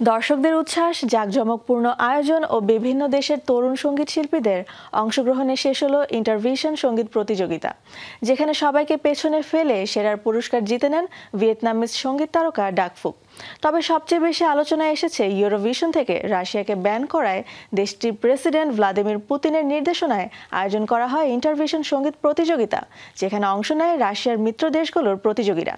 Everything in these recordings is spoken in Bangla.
দর্শকদের উচ্ছ্বাস, জাঁকজমকপূর্ণ আয়োজন ও বিভিন্ন দেশের তরুণ সঙ্গীত শিল্পীদের অংশগ্রহণে শেষ হলো ইন্টারভিশন সঙ্গীত প্রতিযোগিতা, যেখানে সবাইকে পেছনে ফেলে সেরার পুরস্কার জিতে নেন ভিয়েতনামিজ সঙ্গীত তারকা ডাকফুক। তবে সবচেয়ে বেশি আলোচনায় এসেছে ইউরোভিশন থেকে রাশিয়াকে ব্যান করায় দেশটির প্রেসিডেন্ট ভ্লাদিমির পুতিনের নির্দেশনায় আয়োজন করা হয় ইন্টারভিশন সঙ্গীত প্রতিযোগিতা, যেখানে অংশ নেয় রাশিয়ার মিত্র দেশগুলোর প্রতিযোগীরা।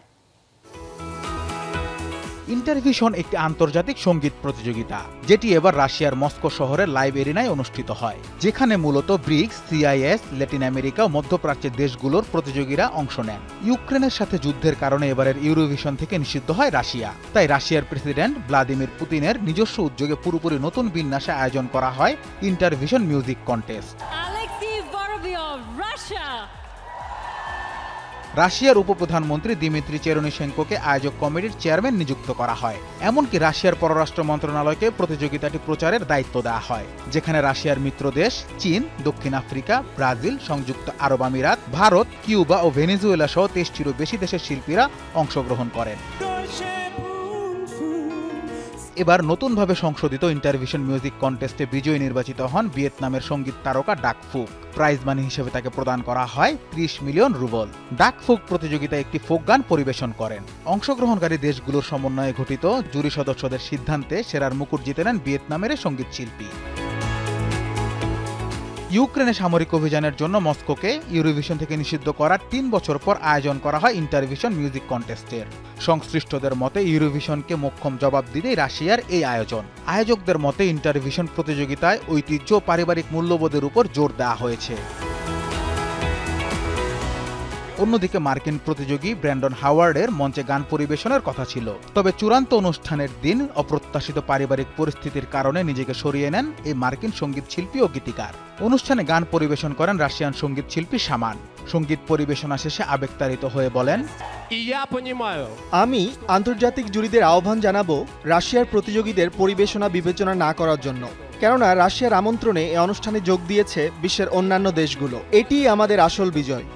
ইন্টারভিশন একটি আন্তর্জাতিক সঙ্গীত প্রতিযোগিতা, যেটি এবার রাশিয়ার মস্কো শহরের লাইভ এরিনায় অনুষ্ঠিত হয়, যেখানে মূলত ব্রিক্স, সিআইএস, ল্যাটিন আমেরিকা ও মধ্যপ্রাচ্যের দেশগুলোর প্রতিযোগীরা অংশ নেন। ইউক্রেনের সাথে যুদ্ধের কারণে এবারের ইউরোভিশন থেকে নিষিদ্ধ হয় রাশিয়া। তাই রাশিয়ার প্রেসিডেন্ট ভ্লাদিমির পুতিনের নিজস্ব উদ্যোগে পুরোপুরি নতুন বিন্যাসে আয়োজন করা হয় ইন্টারভিশন মিউজিক কন্টেস্ট। রাশিয়ার উপপ্রধানমন্ত্রী দিমিত্রি চেরনিশেঙ্কোকে আয়োজক কমিটির চেয়ারম্যান নিযুক্ত করা হয়। এমনকি রাশিয়ার পররাষ্ট্র মন্ত্রণালয়কে প্রতিযোগিতাটি প্রচারের দায়িত্ব দেওয়া হয়, যেখানে রাশিয়ার মিত্র দেশ চীন, দক্ষিণ আফ্রিকা, ব্রাজিল, সংযুক্ত আরব আমিরাত, ভারত, কিউবা ও ভেনেজুয়েলা সহ 23টিরও বেশি দেশের শিল্পীরা অংশগ্রহণ করেন। এবার নতুনভাবে সংশোধিত ইন্টারভিশন মিউজিক কন্টেস্টে বিজয়ী নির্বাচিত হন ভিয়েতনামের সঙ্গীত তারকা ডাকফুক। প্রাইজ মানি হিসেবে তাকে প্রদান করা হয় 30 মিলিয়ন রুবল। ডাকফুক প্রতিযোগিতায় একটি ফোক গান পরিবেশন করেন। অংশগ্রহণকারী দেশগুলোর সমন্বয়ে গঠিত জুরি সদস্যদের সিদ্ধান্তে সেরার মুকুট জিতে নেন ভিয়েতনামের সঙ্গীত শিল্পী। ইউক্রেনে সামরিক অভিযানের জন্য মস্কোকে ইউরোভিশন থেকে নিষিদ্ধ করার 3 বছর পর আয়োজন করা হয় ইন্টারভিশন মিউজিক কন্টেস্টের। সংশ্লিষ্টদের মতে ইউরোভিশনকে মোক্ষম জবাব দিতেই রাশিয়ার এই আয়োজন। আয়োজকদের মতে ইন্টারভিশন প্রতিযোগিতায় ঐতিহ্য ও পারিবারিক মূল্যবোধের উপর জোর দেওয়া হয়েছে। অন্যদিকে মার্কিন প্রতিযোগী ব্র্যান্ডন হাওয়ার্ডের মঞ্চে গান পরিবেশনের কথা ছিল, তবে চূড়ান্ত অনুষ্ঠানের দিন অপ্রত্যাশিত পারিবারিক পরিস্থিতির কারণে নিজেকে সরিয়ে নেন এই মার্কিন সঙ্গীত শিল্পী ও গীতিকার। অনুষ্ঠানে গান পরিবেশন করেন রাশিয়ান সঙ্গীত শিল্পী শামান। সঙ্গীত পরিবেশনা শেষে আবেগতাড়িত হয়ে বলেন, আমি আন্তর্জাতিক জুরিদের আহ্বান জানাবো রাশিয়ার প্রতিযোগীদের পরিবেশনা বিবেচনা না করার জন্য, কেননা রাশিয়ার আমন্ত্রণে এই অনুষ্ঠানে যোগ দিয়েছে বিশ্বের অন্যান্য দেশগুলো। এটিই আমাদের আসল বিজয়।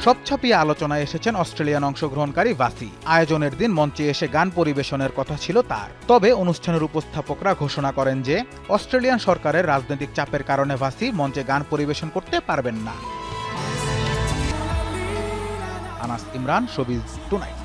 সব ছাপিয়ে আলোচনায় এসেছেন অস্ট্রেলিয়ান অংশগ্রহণকারী ভাসি। আয়োজনের দিন মঞ্চে এসে গান পরিবেশনের কথা ছিল তার, তবে অনুষ্ঠানের উপস্থাপকরা ঘোষণা করেন যে অস্ট্রেলিয়ান সরকারের রাজনৈতিক চাপের কারণে ভাসি মঞ্চে গান পরিবেশন করতে পারবেন না। Anas Imran, showbiz tonight.